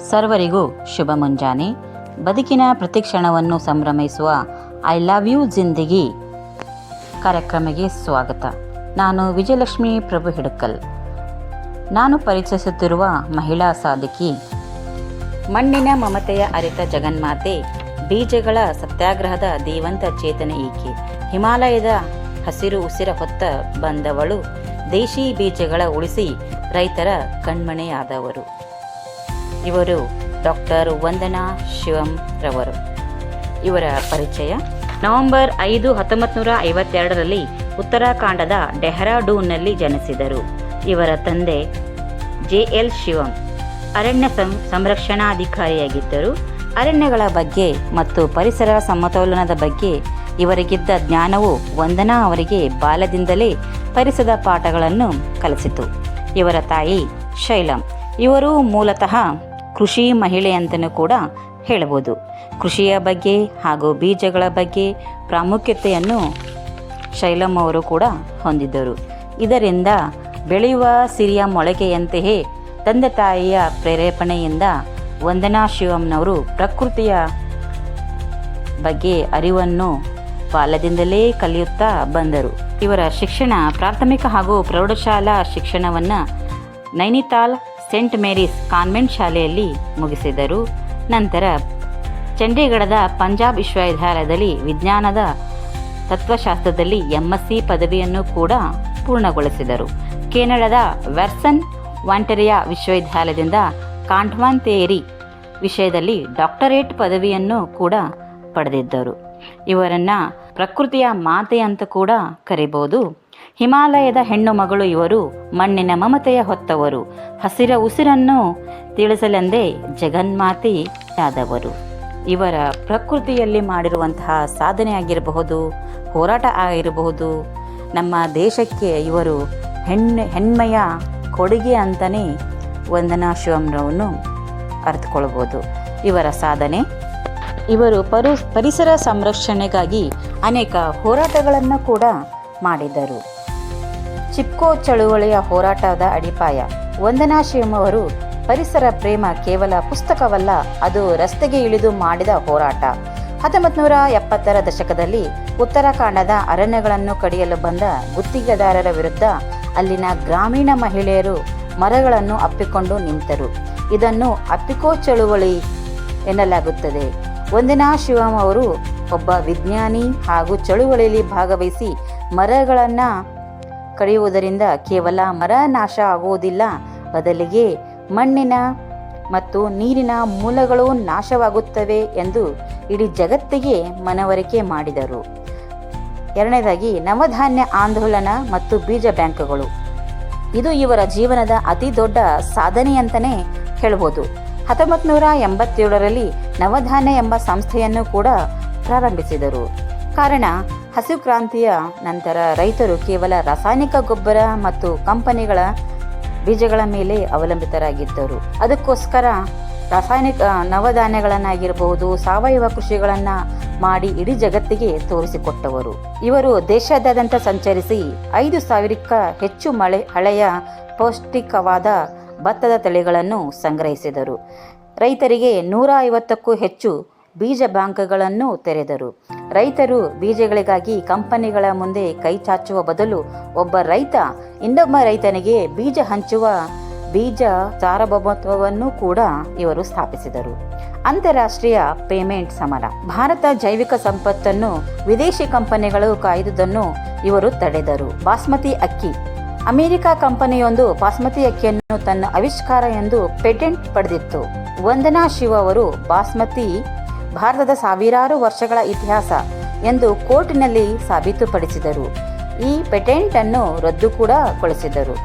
ಸರ್ವರಿಗೂ ಶುಭ ಮುಂಜಾನೆ. ಬದುಕಿನ ಪ್ರತಿಕ್ಷಣವನ್ನು ಸಂಭ್ರಮಿಸುವ ಐ ಲವ್ ಯು ಜಿಂದಗಿ ಕಾರ್ಯಕ್ರಮಕ್ಕೆ ಸ್ವಾಗತ. ನಾನು ವಿಜಯಲಕ್ಷ್ಮಿ ಪ್ರಭು ಹಿಡಕಲ್. ನಾನು ಪರಿಚಯಿಸುತ್ತಿರುವ ಮಹಿಳಾ ಸಾಧಕಿ, ಮಣ್ಣಿನ ಮಮತೆಯ ಅರಿತ ಜಗನ್ಮಾತೆ, ಬೀಜಗಳ ಸತ್ಯಾಗ್ರಹದ ದೇವಂತ ಚೇತನ ಈಕೆ, ಹಿಮಾಲಯದ ಹಸಿರು ಉಸಿರ ಹೊತ್ತ ಬಂದವಳು, ದೇಶಿ ಬೀಜಗಳ ಉಳಿಸಿ ರೈತರ ಕಣ್ಮಣೆಯಾದವರು. ಇವರು ಡಾಕ್ಟರ್ ವಂದನಾ ಶಿವಂ ರವರು. ಇವರ ಪರಿಚಯ: ನವೆಂಬರ್ 5, 1952ರಲ್ಲಿ ಉತ್ತರಾಖಂಡದ ಡೆಹ್ರಾಡೂನ್ನಲ್ಲಿ ಜನಿಸಿದರು. ಇವರ ತಂದೆ JL ಶಿವಂ ಅರಣ್ಯ ಸಂರಕ್ಷಣಾಧಿಕಾರಿಯಾಗಿದ್ದರು. ಅರಣ್ಯಗಳ ಬಗ್ಗೆ ಮತ್ತು ಪರಿಸರ ಸಮತೋಲನದ ಬಗ್ಗೆ ಇವರಿಗಿದ್ದ ಜ್ಞಾನವು ವಂದನಾ ಅವರಿಗೆ ಬಾಲ್ಯದಿಂದಲೇ ಪರಿಸರದ ಪಾಠಗಳನ್ನು ಕಲಿಸಿತು. ಇವರ ತಾಯಿ ಶೈಲಂ. ಇವರು ಮೂಲತಃ ಕೃಷಿ ಮಹಿಳೆ ಅಂತಲೂ ಕೂಡ ಹೇಳಬಹುದು. ಕೃಷಿಯ ಬಗ್ಗೆ ಹಾಗೂ ಬೀಜಗಳ ಬಗ್ಗೆ ಪ್ರಾಮುಖ್ಯತೆಯನ್ನು ಶೈಲಂ ಅವರು ಕೂಡ ಹೊಂದಿದ್ದರು. ಇದರಿಂದ ಬೆಳೆಯುವ ಸಿರಿಯ ಮೊಳಕೆಯಂತೆಯೇ ತಂದೆ ತಾಯಿಯ ಪ್ರೇರೇಪಣೆಯಿಂದ ವಂದನಾ ಶಿವಂನವರು ಪ್ರಕೃತಿಯ ಬಗ್ಗೆ ಅರಿವನ್ನು ಬಾಲ್ಯದಿಂದಲೇ ಕಲಿಯುತ್ತಾ ಬಂದರು. ಇವರ ಶಿಕ್ಷಣ ಪ್ರಾಥಮಿಕ ಹಾಗೂ ಪ್ರೌಢಶಾಲಾ ಶಿಕ್ಷಣವನ್ನು ನೈನಿತಾಲ್ ಸೇಂಟ್ ಮೇರೀಸ್ ಕಾನ್ವೆಂಟ್ ಶಾಲೆಯಲ್ಲಿ ಮುಗಿಸಿದರು. ನಂತರ ಚಂಡೀಗಢದ ಪಂಜಾಬ್ ವಿಶ್ವವಿದ್ಯಾಲಯದಲ್ಲಿ ವಿಜ್ಞಾನದ ತತ್ವಶಾಸ್ತ್ರದಲ್ಲಿ MSc ಪದವಿಯನ್ನು ಕೂಡ ಪೂರ್ಣಗೊಳಿಸಿದರು. ಕೆನಡಾದ ವೆರ್ಸನ್ ವಾಂಟರಿಯಾ ವಿಶ್ವವಿದ್ಯಾಲಯದಿಂದ ಕಾಂಟ್ವಾನ್ ಥಿಯರಿ ವಿಷಯದಲ್ಲಿ ಡಾಕ್ಟರೇಟ್ ಪದವಿಯನ್ನು ಕೂಡ ಪಡೆದಿದ್ದರು. ಇವರನ್ನು ಪ್ರಕೃತಿಯ ಮಾತೆ ಅಂತ ಕೂಡ ಕರೀಬಹುದು. ಹಿಮಾಲಯದ ಹೆಣ್ಣು ಮಗಳು ಇವರು. ಮಣ್ಣಿನ ಮಮತೆಯ ಹೊತ್ತವರು. ಹಸಿರ ಉಸಿರನ್ನು ತಿಳಿಸಲೆಂದೇ ಜಗನ್ಮಾತೆಯಾದವರು. ಇವರ ಪ್ರಕೃತಿಯಲ್ಲಿ ಮಾಡಿರುವಂತಹ ಸಾಧನೆ ಆಗಿರಬಹುದು, ಹೋರಾಟ ಆಗಿರಬಹುದು, ನಮ್ಮ ದೇಶಕ್ಕೆ ಇವರು ಹೆಣ್ಮೆಯ ಕೊಡುಗೆ ಅಂತಲೇ ವಂದನಾ ಶಿವಂರವನ್ನು ಅರ್ಥಕೊಳ್ಬೋದು. ಇವರ ಸಾಧನೆ: ಇವರು ಪರಿಸರ ಸಂರಕ್ಷಣೆಗಾಗಿ ಅನೇಕ ಹೋರಾಟಗಳನ್ನು ಕೂಡ ಮಾಡಿದರು. ಚಿಪ್ಕೋ ಚಳುವಳಿಯ ಹೋರಾಟದ ಅಡಿಪಾಯ. ವಂದನಾ ಶಿವಂ ಅವರು ಪರಿಸರ ಪ್ರೇಮ ಕೇವಲ ಪುಸ್ತಕವಲ್ಲ, ಅದು ರಸ್ತೆಗೆ ಇಳಿದು ಮಾಡಿದ ಹೋರಾಟ. 1970ರ ದಶಕದಲ್ಲಿ ಉತ್ತರಾಖಂಡದ ಅರಣ್ಯಗಳನ್ನು ಕಡಿಯಲು ಬಂದ ಗುತ್ತಿಗೆದಾರರ ವಿರುದ್ಧ ಅಲ್ಲಿನ ಗ್ರಾಮೀಣ ಮಹಿಳೆಯರು ಮರಗಳನ್ನು ಅಪ್ಪಿಕೊಂಡು ನಿಂತರು. ಇದನ್ನು ಅಪ್ಪಿಕೋ ಚಳುವಳಿ ಎನ್ನಲಾಗುತ್ತದೆ. ವಂದನಾ ಶಿವಂ ಅವರು ಒಬ್ಬ ವಿಜ್ಞಾನಿ ಹಾಗೂ ಚಳುವಳಿಯಲ್ಲಿ ಭಾಗವಹಿಸಿ ಮರಗಳನ್ನು ಕಡಿಯುವುದರಿಂದ ಕೇವಲ ಮರ ನಾಶ ಆಗುವುದಿಲ್ಲ, ಬದಲಿಗೆ ಮಣ್ಣಿನ ಮತ್ತು ನೀರಿನ ಮೂಲಗಳು ನಾಶವಾಗುತ್ತವೆ ಎಂದು ಇಡೀ ಜಗತ್ತಿಗೆ ಮನವರಿಕೆ ಮಾಡಿದರು. ಎರಡನೇದಾಗಿ ನವಧಾನ್ಯ ಆಂದೋಲನ ಮತ್ತು ಬೀಜ ಬ್ಯಾಂಕ್ಗಳು. ಇದು ಇವರ ಜೀವನದ ಅತಿ ದೊಡ್ಡ ಸಾಧನೆ ಅಂತಲೇ ಹೇಳ್ಬೋದು. 1987ರಲ್ಲಿ ನವಧಾನ್ಯ ಎಂಬ ಸಂಸ್ಥೆಯನ್ನು ಕೂಡ ಪ್ರಾರಂಭಿಸಿದರು. ಕಾರಣ, ಹಸಿರು ಕ್ರಾಂತಿಯ ನಂತರ ರೈತರು ಕೇವಲ ರಾಸಾಯನಿಕ ಗೊಬ್ಬರ ಮತ್ತು ಕಂಪನಿಗಳ ಬೀಜಗಳ ಮೇಲೆ ಅವಲಂಬಿತರಾಗಿದ್ದರು. ಅದಕ್ಕೋಸ್ಕರ ರಾಸಾಯನಿಕ ನವಧಾನ್ಯಗಳನ್ನಾಗಿರಬಹುದು, ಸಾವಯವ ಕೃಷಿಗಳನ್ನು ಮಾಡಿ ಇಡೀ ಜಗತ್ತಿಗೆ ತೋರಿಸಿಕೊಟ್ಟವರು. ಇವರು ದೇಶಾದ್ಯಂತ ಸಂಚರಿಸಿ 5,000ಕ್ಕೂ ಹೆಚ್ಚು ಹಳೆಯ ಪೌಷ್ಟಿಕವಾದ ಭತ್ತದ ತಳಿಗಳನ್ನು ಸಂಗ್ರಹಿಸಿದರು. ರೈತರಿಗೆ 150ಕ್ಕೂ ಹೆಚ್ಚು ಬೀಜ ಬ್ಯಾಂಕ್ಗಳನ್ನು ತೆರೆದರು. ರೈತರು ಬೀಜಗಳಿಗಾಗಿ ಕಂಪನಿಗಳ ಮುಂದೆ ಕೈ ಚಾಚುವ ಬದಲು ಒಬ್ಬ ರೈತ ಇನ್ನೊಬ್ಬ ರೈತನಿಗೆ ಬೀಜ ಹಂಚುವ ಬೀಜ ಸಾರ್ವಭೌಮತ್ವವನ್ನು ಕೂಡ ಇವರು ಸ್ಥಾಪಿಸಿದರು. ಅಂತಾರಾಷ್ಟ್ರೀಯ ಪೇಮೆಂಟ್ ಸಮರ. ಭಾರತ ಜೈವಿಕ ಸಂಪತ್ತನ್ನು ವಿದೇಶಿ ಕಂಪನಿಗಳು ಕಾಯ್ದುದನ್ನು ಇವರು ತಡೆದರು. ಬಾಸ್ಮತಿ ಅಕ್ಕಿ. ಅಮೆರಿಕ ಕಂಪನಿಯೊಂದು ಬಾಸ್ಮತಿ ಅಕ್ಕಿಯನ್ನು ತನ್ನ ಆವಿಷ್ಕಾರ ಎಂದು ಪೇಟೆಂಟ್ ಪಡೆದಿತ್ತು. ವಂದನಾ ಶಿವ ಅವರು ಬಾಸ್ಮತಿ ಭಾರತದ ಸಾವಿರಾರು ವರ್ಷಗಳ ಇತಿಹಾಸ ಎಂದು ಕೋರ್ಟಿನಲ್ಲಿ ಸಾಬೀತುಪಡಿಸಿದರು. ಈ ಪೇಟೆಂಟ್ ಅನ್ನು ರದ್ದು ಕೂಡ ಗೊಳಿಸಿದರು.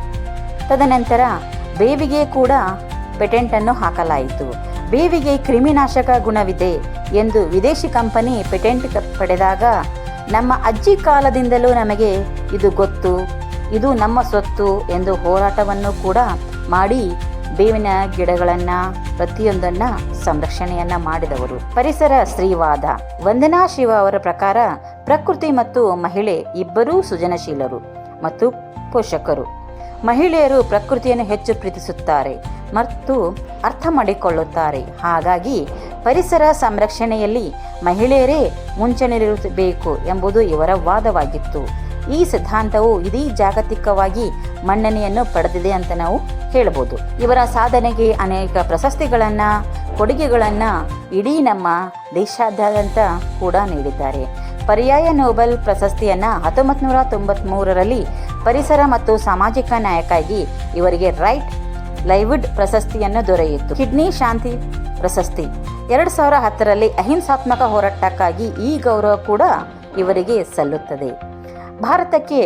ತದನಂತರ ಬೇವಿಗೆ ಕೂಡ ಪೇಟೆಂಟ್ ಅನ್ನು ಹಾಕಲಾಯಿತು. ಬೇವಿಗೆ ಕ್ರಿಮಿನಾಶಕ ಗುಣವಿದೆ ಎಂದು ವಿದೇಶಿ ಕಂಪನಿ ಪೇಟೆಂಟ್ ಪಡೆದಾಗ, ನಮ್ಮ ಅಜ್ಜಿ ಕಾಲದಿಂದಲೂ ನಮಗೆ ಇದು ಗೊತ್ತು, ಇದು ನಮ್ಮ ಸ್ವತ್ತು ಎಂದು ಹೋರಾಟವನ್ನು ಕೂಡ ಮಾಡಿ ಬೇವಿನ ಗಿಡಗಳನ್ನು ಪ್ರತಿಯೊಂದನ್ನು ಸಂರಕ್ಷಣೆಯನ್ನು ಮಾಡಿದವರು. ಪರಿಸರ ಸ್ತ್ರೀವಾದ. ವಂದನಾ ಶಿವ ಅವರ ಪ್ರಕಾರ ಪ್ರಕೃತಿ ಮತ್ತು ಮಹಿಳೆ ಇಬ್ಬರೂ ಸೃಜನಶೀಲರು ಮತ್ತು ಪೋಷಕರು. ಮಹಿಳೆಯರು ಪ್ರಕೃತಿಯನ್ನು ಹೆಚ್ಚು ಪ್ರೀತಿಸುತ್ತಾರೆ. ಮತ್ತು ಅರ್ಥ ಮಾಡಿಕೊಳ್ಳುತ್ತಾರೆ. ಹಾಗಾಗಿ ಪರಿಸರ ಸಂರಕ್ಷಣೆಯಲ್ಲಿ ಮಹಿಳೆಯರೇ ಮುಂಚೂಣಿಯಲ್ಲಿರಬೇಕು ಎಂಬುದು ಇವರ ವಾದವಾಗಿತ್ತು. ಈ ಸಿದ್ಧಾಂತವು ಇಡೀ ಜಾಗತಿಕವಾಗಿ ಮನ್ನಣೆಯನ್ನು ಪಡೆದಿದೆ ಅಂತ ನಾವು ಹೇಳ್ಬೋದು. ಇವರ ಸಾಧನೆಗೆ ಅನೇಕ ಪ್ರಶಸ್ತಿಗಳನ್ನು, ಕೊಡುಗೆಗಳನ್ನು ಇಡೀ ನಮ್ಮ ದೇಶಾದ್ಯಂತ ಕೂಡ ನೀಡಿದ್ದಾರೆ. ಪರ್ಯಾಯ ನೊಬೆಲ್ ಪ್ರಶಸ್ತಿಯನ್ನು 1993ರಲ್ಲಿ ಪರಿಸರ ಮತ್ತು ಸಾಮಾಜಿಕ ನ್ಯಾಯಕ್ಕಾಗಿ ಇವರಿಗೆ ರೈಟ್ ಲೈವ್ಲಿಹುಡ್ ಪ್ರಶಸ್ತಿಯನ್ನು ದೊರೆಯಿತು. ಕಿಡ್ನಿ ಶಾಂತಿ ಪ್ರಶಸ್ತಿ 2010ರಲ್ಲಿ ಅಹಿಂಸಾತ್ಮಕ ಹೋರಾಟಕ್ಕಾಗಿ ಈ ಗೌರವ ಕೂಡ ಇವರಿಗೆ ಸಲ್ಲುತ್ತದೆ. ಭಾರತಕ್ಕೆ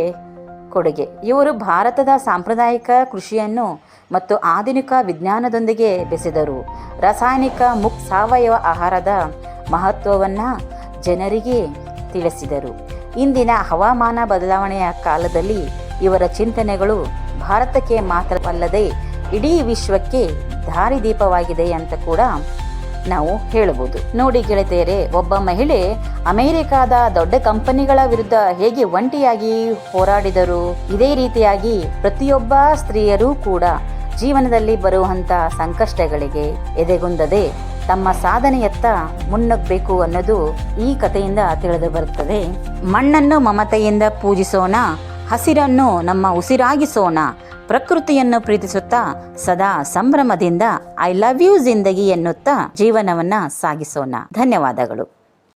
ಕೊಡುಗೆ. ಇವರು ಭಾರತದ ಸಾಂಪ್ರದಾಯಿಕ ಕೃಷಿಯನ್ನು ಮತ್ತು ಆಧುನಿಕ ವಿಜ್ಞಾನದೊಂದಿಗೆ ಬೆಸೆದರು. ರಾಸಾಯನಿಕ ಮುಕ್ತ ಸಾವಯವ ಆಹಾರದ ಮಹತ್ವವನ್ನು ಜನರಿಗೆ ತಿಳಿಸಿದರು. ಇಂದಿನ ಹವಾಮಾನ ಬದಲಾವಣೆಯ ಕಾಲದಲ್ಲಿ ಇವರ ಚಿಂತನೆಗಳು ಭಾರತಕ್ಕೆ ಮಾತ್ರವಲ್ಲದೆ ಇಡೀ ವಿಶ್ವಕ್ಕೆ ದಾರಿದೀಪವಾಗಿದೆ ಅಂತ ಕೂಡ ನಾವು ಹೇಳಬಹುದು. ನೋಡಿ ಗೆಳತಿಯರೇ, ಒಬ್ಬ ಮಹಿಳೆ ಅಮೆರಿಕಾದ ದೊಡ್ಡ ಕಂಪನಿಗಳ ವಿರುದ್ಧ ಹೇಗೆ ಒಂಟಿಯಾಗಿ ಹೋರಾಡಿದರು, ಇದೇ ರೀತಿಯಾಗಿ ಪ್ರತಿಯೊಬ್ಬ ಸ್ತ್ರೀಯರೂ ಕೂಡ ಜೀವನದಲ್ಲಿ ಬರುವಂಥ ಸಂಕಷ್ಟಗಳಿಗೆ ಎದೆಗುಂದದೆ ತಮ್ಮ ಸಾಧನೆಯತ್ತ ಮುನ್ನುಗ್ಗಬೇಕು ಅನ್ನೋದು ಈ ಕಥೆಯಿಂದ ತಿಳಿದು ಬರುತ್ತದೆ. ಮಣ್ಣನ್ನು ಮಮತೆಯಿಂದ ಪೂಜಿಸೋಣ, ಹಸಿರನ್ನು ನಮ್ಮ ಉಸಿರಾಗಿಸೋಣ, ಪ್ರಕೃತಿಯನ್ನು ಪ್ರೀತಿಸುತ್ತಾ ಸದಾ ಸಂಭ್ರಮದಿಂದ ಐ ಲವ್ ಯು ಜಿಂದಗಿ ಎನ್ನುತ್ತಾ ಜೀವನವನ್ನ ಸಾಗಿಸೋಣ. ಧನ್ಯವಾದಗಳು.